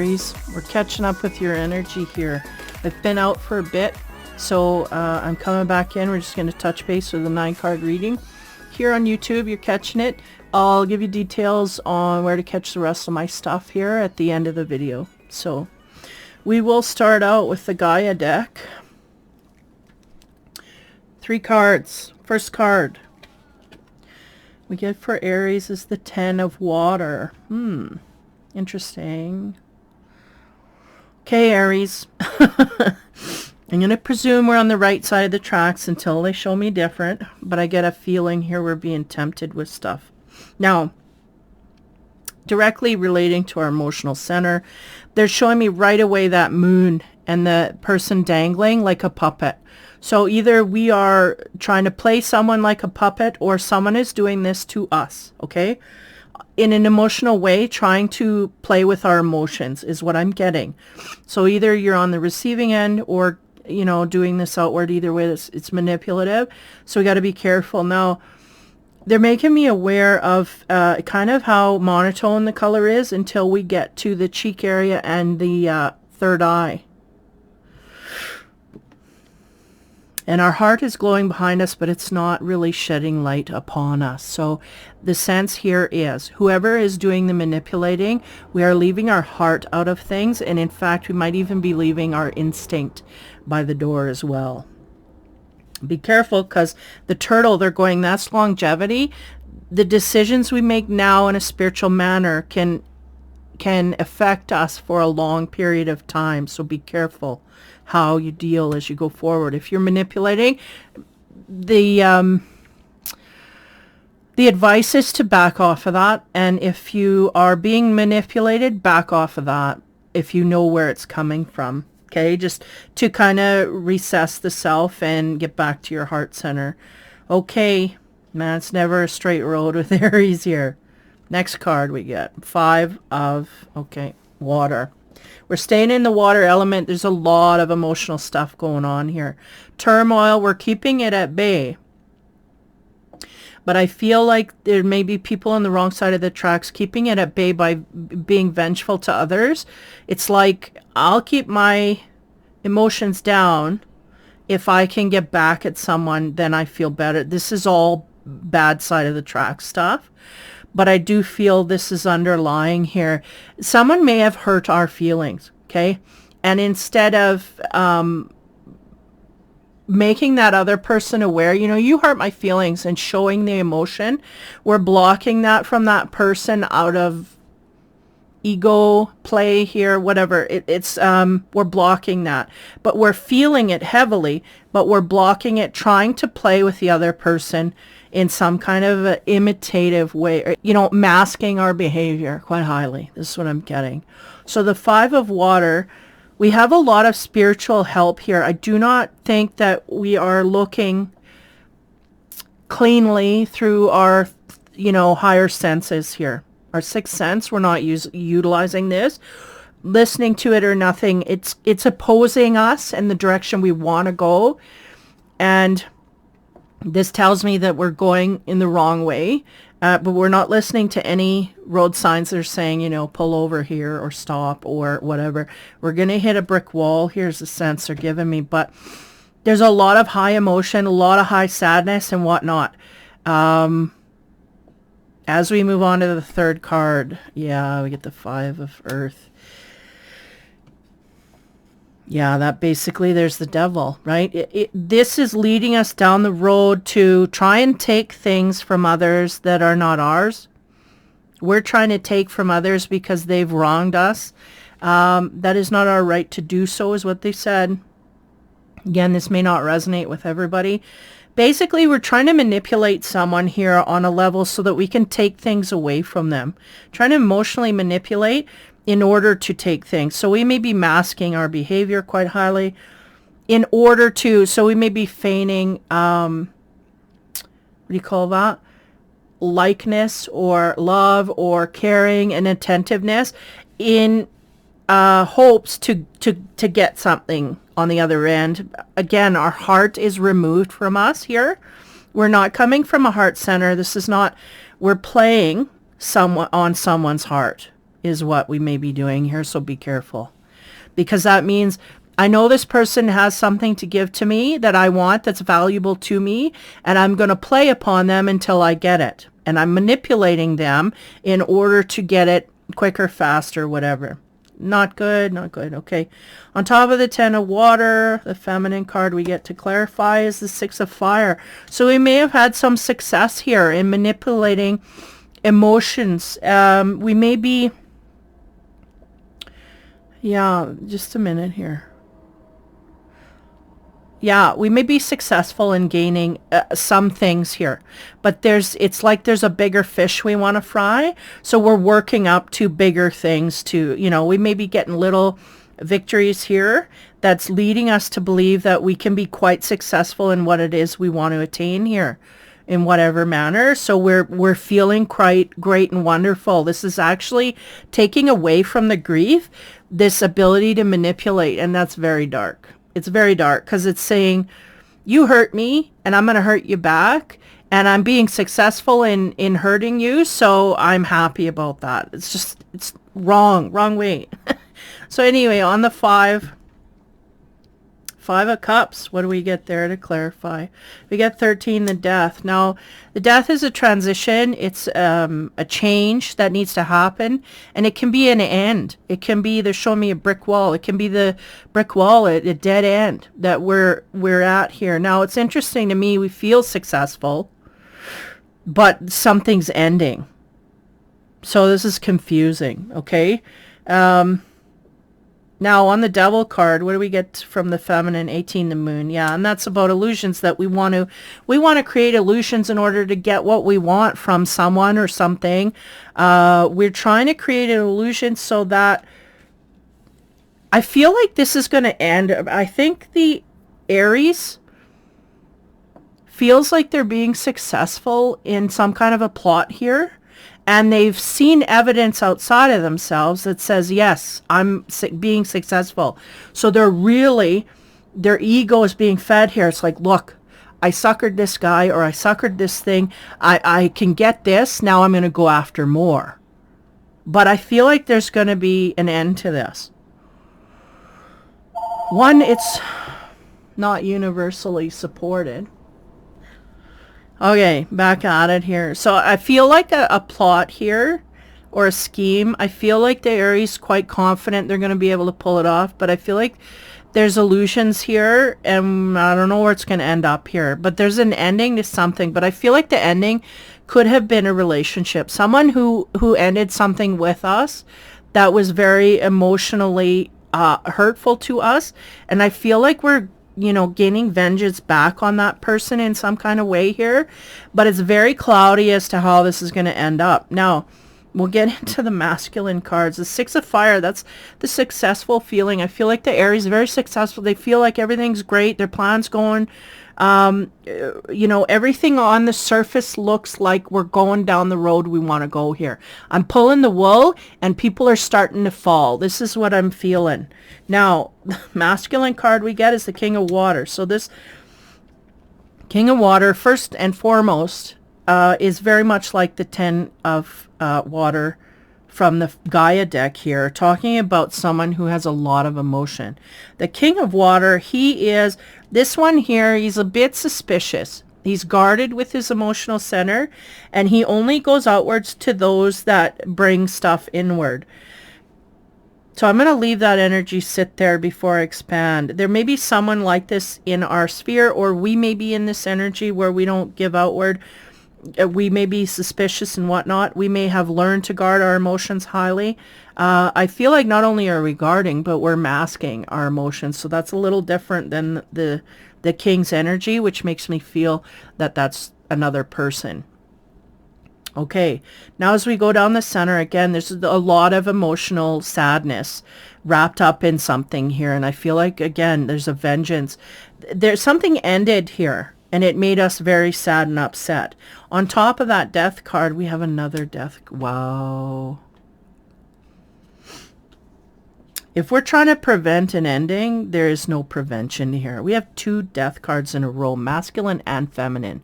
Aries. We're catching up with your energy here. I've been out for a bit, so I'm coming back in. We're just going to touch base with a 9-card reading. Here on YouTube, you're catching it. I'll give you details on where to catch the rest of my stuff here at the end of the video. So we will start out with the Gaia deck. 3 cards. First card we get for Aries is the 10 of water. Interesting. Okay, Aries. I'm going to presume we're on the right side of the tracks until they show me different, but I get a feeling here we're being tempted with stuff. Now, directly relating to our emotional center, they're showing me right away that moon and the person dangling like a puppet. So either we are trying to play someone like a puppet or someone is doing this to us, okay? In an emotional way, trying to play with our emotions is what I'm getting. So either you're on the receiving end or, you know, doing this outward. Either way, it's manipulative. So we got to be careful. Now, they're making me aware of kind of how monotone the color is until we get to the cheek area and the third eye. And our heart is glowing behind us, but it's not really shedding light upon us. So the sense here is whoever is doing the manipulating, we are leaving our heart out of things. And in fact, we might even be leaving our instinct by the door as well. Be careful, because the turtle, they're going, that's longevity. The decisions we make now in a spiritual manner can affect us for a long period of time. So be careful how you deal as you go forward. If you're manipulating, the advice is to back off of that. And if you are being manipulated, back off of that if you know where it's coming from. Okay, just to kind of recess the self and get back to your heart center. Okay, man, it's never a straight road with Aries here. Next card we get 5 of, okay, water. We're staying in the water element. There's a lot of emotional stuff going on here. Turmoil, we're keeping it at bay. But I feel like there may be people on the wrong side of the tracks keeping it at bay by being vengeful to others. It's like, I'll keep my emotions down. If I can get back at someone, then I feel better. This is all bad side of the track stuff. But I do feel this is underlying here. Someone may have hurt our feelings, okay? And instead of making that other person aware, you know, you hurt my feelings, and showing the emotion, we're blocking that from that person out of ego play here, whatever. We're blocking that. But we're feeling it heavily, but we're blocking it, trying to play with the other person in some kind of a imitative way, or, you know, masking our behavior quite highly. This is what I'm getting. So the 5 of water, we have a lot of spiritual help here. I do not think that we are looking cleanly through our, you know, higher senses here. Our sixth sense, we're not utilizing this, listening to it or nothing. It's opposing us in the direction we want to go. And this tells me that we're going in the wrong way, but we're not listening to any road signs that are saying, you know, pull over here or stop or whatever. We're going to hit a brick wall. Here's the sense they're giving me. But there's a lot of high emotion, a lot of high sadness and whatnot. As we move on to the third card, yeah, we get the 5 of earth. Yeah, that basically, there's the devil, right? This is leading us down the road to try and take things from others that are not ours. We're trying to take from others because they've wronged us. That is not our right to do so, is what they said. Again, this may not resonate with everybody. Basically, we're trying to manipulate someone here on a level so that we can take things away from them. Trying to emotionally manipulate in order to take things. So we may be masking our behavior quite highly in order to, so we may be feigning, what do you call that? Likeness or love or caring and attentiveness in hopes to get something on the other end. Again, our heart is removed from us here. We're not coming from a heart center. This is not, we're playing on someone's heart. is what we may be doing here, so be careful. Because that means I know this person has something to give to me that I want, that's valuable to me, and I'm going to play upon them until I get it. And I'm manipulating them in order to get it quicker, faster, whatever. Not good, not good. Okay. On top of the 10 of water, the feminine card we get to clarify is the 6 of fire. So we may have had some success here in manipulating emotions. We may be... Yeah, just a minute here. Yeah, we may be successful in gaining some things here, but it's like there's a bigger fish we want to fry. So we're working up to bigger things to, we may be getting little victories here that's leading us to believe that we can be quite successful in what it is we want to attain here in whatever manner. So we're feeling quite great and wonderful. This is actually taking away from the grief this ability to manipulate, and that's very dark. It's very dark because it's saying you hurt me and I'm going to hurt you back, and I'm being successful in hurting you, so I'm happy about that. It's wrong way. So anyway, on the 5 of Cups, what do we get there to clarify? We get 13, the Death. Now, the Death is a transition. It's a change that needs to happen, and it can be an end. It can be, they're showing me a brick wall. It can be the brick wall, a dead end that we're at here. Now, it's interesting to me, we feel successful, but something's ending. So this is confusing, okay? Now, on the Devil card, what do we get from the feminine? 18, the Moon. Yeah, and that's about illusions that we want to create illusions in order to get what we want from someone or something. We're trying to create an illusion so that I feel like this is going to end. I think the Aries feels like they're being successful in some kind of a plot here. And they've seen evidence outside of themselves that says, yes, I'm being successful. So their ego is being fed here. It's like, look, I suckered this guy, or I suckered this thing. I can get this. Now I'm going to go after more. But I feel like there's going to be an end to this. One, it's not universally supported. Okay, back at it here. So I feel like a plot here, or a scheme. I feel like the Aries quite confident they're going to be able to pull it off, but I feel like there's illusions here, and I don't know where it's going to end up here. But there's an ending to something, but I feel like the ending could have been a relationship. Someone who ended something with us that was very emotionally hurtful to us, and I feel like we're gaining vengeance back on that person in some kind of way here, but it's very cloudy as to how this is going to end up. Now, we'll get into the masculine cards. The 6 of Fire, that's the successful feeling. I feel like the Aries is very successful. They feel like everything's great. Their plan's going, everything on the surface looks like we're going down the road we want to go here. I'm pulling the wool and people are starting to fall. This is what I'm feeling. Now, the masculine card we get is the King of Water. So this King of Water, first and foremost, is very much like the 10 of Water from the Gaia deck here, talking about someone who has a lot of emotion. The King of Water, this one here, he's a bit suspicious. He's guarded with his emotional center, and he only goes outwards to those that bring stuff inward. So I'm going to leave that energy sit there before I expand. There may be someone like this in our sphere, or we may be in this energy where we don't give outward. We may be suspicious and whatnot. We may have learned to guard our emotions highly. I feel like not only are we guarding, but we're masking our emotions. So that's a little different than the King's energy, which makes me feel that that's another person. Okay, now as we go down the center, again, there's a lot of emotional sadness wrapped up in something here. And I feel like, again, there's a vengeance. There's something ended here, and it made us very sad and upset. On top of that Death card, we have another Death. Wow. If we're trying to prevent an ending, there is no prevention here. We have 2 Death cards in a row, masculine and feminine.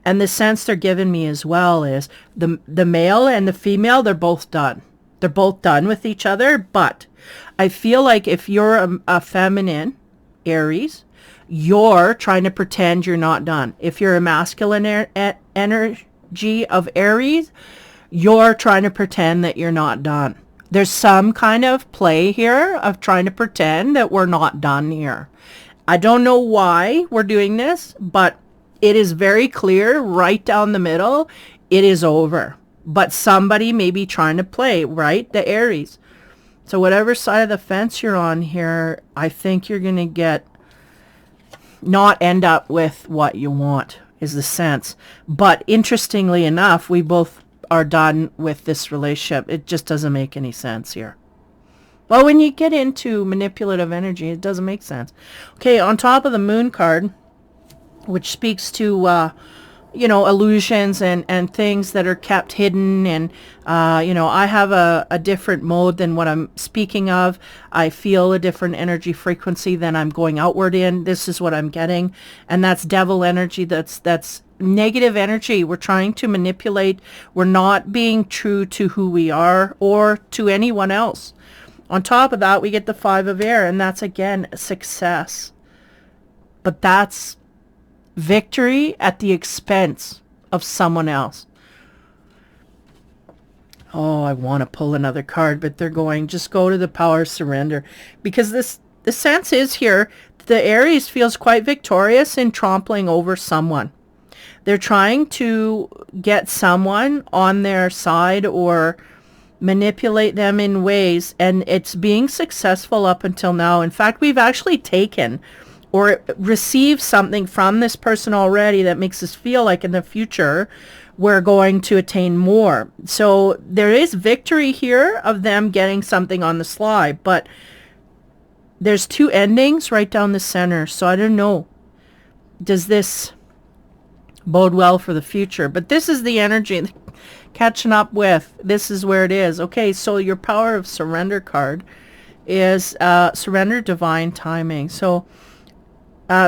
And the sense they're giving me as well is the male and the female, they're both done. They're both done with each other, but I feel like if you're a feminine Aries, you're trying to pretend you're not done. If you're a masculine energy of Aries, you're trying to pretend that you're not done. There's some kind of play here of trying to pretend that we're not done here. I don't know why we're doing this, but it is very clear right down the middle, it is over. But somebody may be trying to play, right? The Aries. So whatever side of the fence you're on here, I think you're going to not end up with what you want, is the sense. But interestingly enough, we both are done with this relationship. It just doesn't make any sense here. Well, when you get into manipulative energy, it doesn't make sense. Okay, on top of the Moon card, which speaks to, illusions and things that are kept hidden. And, I have a different mode than what I'm speaking of. I feel a different energy frequency than I'm going outward in. This is what I'm getting. And that's devil energy. That's negative energy. We're trying to manipulate. We're not being true to who we are or to anyone else. On top of that, we get the 5 of air, and that's, again, success. But that's victory at the expense of someone else. Oh, I want to pull another card, but they're going, just go to the power of surrender. Because the sense is here, the Aries feels quite victorious in trampling over someone. They're trying to get someone on their side or manipulate them in ways, and it's being successful up until now. In fact, we've actually taken or received something from this person already that makes us feel like in the future we're going to attain more. So there is victory here of them getting something on the sly, but there's 2 endings right down the center. So I don't know, does this bode well for the future? But this is the energy catching up with. This is where it is. Okay, so your power of surrender card is surrender divine timing. So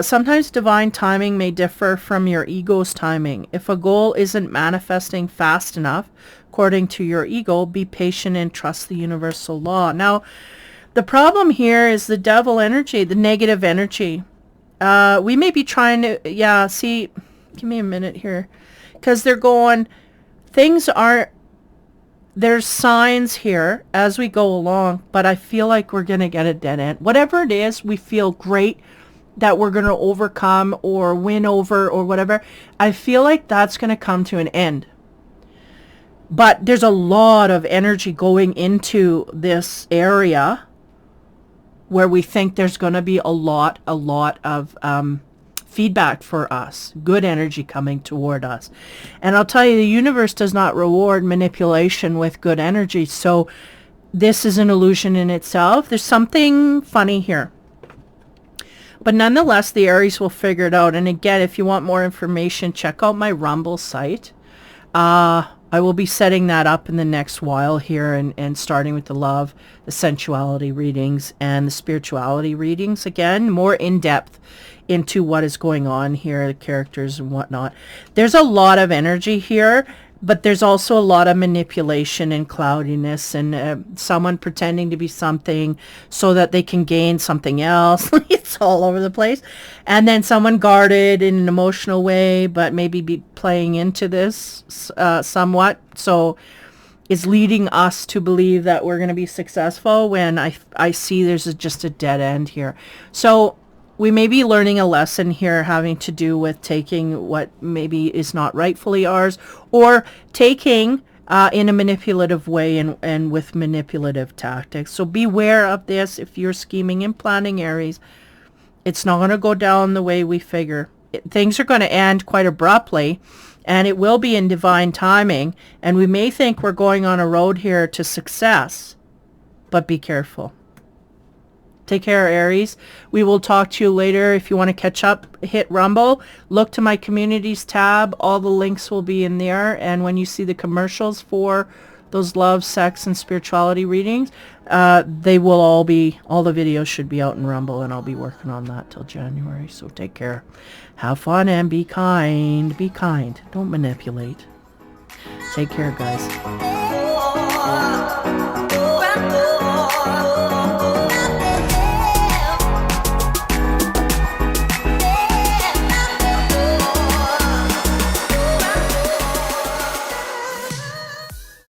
sometimes divine timing may differ from your ego's timing. If a goal isn't manifesting fast enough, according to your ego, be patient and trust the universal law. Now, the problem here is the devil energy, the negative energy. We may be trying to, give me a minute here, because they're going, things aren't, there's signs here as we go along, but I feel like we're going to get a dead end. Whatever it is, we feel great that we're going to overcome or win over or whatever. I feel like that's going to come to an end. But there's a lot of energy going into this area where we think there's going to be a lot of feedback for us, good energy coming toward us. And I'll tell you, the universe does not reward manipulation with good energy. So this is an illusion in itself. There's something funny here. But nonetheless, the Aries will figure it out. And again, if you want more information, check out my Rumble site. I will be setting that up in the next while here, and starting with the love, the sensuality readings, and the spirituality readings. Again, more in-depth into what is going on here, the characters and whatnot. There's a lot of energy here, but there's also a lot of manipulation and cloudiness, and someone pretending to be something so that they can gain something else. It's all over the place. And then someone guarded in an emotional way, but maybe be playing into this somewhat. So is leading us to believe that we're going to be successful when I see there's just a dead end here. So we may be learning a lesson here having to do with taking what maybe is not rightfully ours, or taking in a manipulative way and with manipulative tactics. So beware of this. If you're scheming and planning, Aries, it's not going to go down the way we figure. Things are going to end quite abruptly, and it will be in divine timing. And we may think we're going on a road here to success, but be careful. Take care, Aries. We will talk to you later. If you want to catch up, hit Rumble. Look to my communities tab. All the links will be in there. And when you see the commercials for those love, sex, and spirituality readings, they will all the videos should be out in Rumble, and I'll be working on that till January. So take care. Have fun and be kind. Be kind. Don't manipulate. Take care, guys.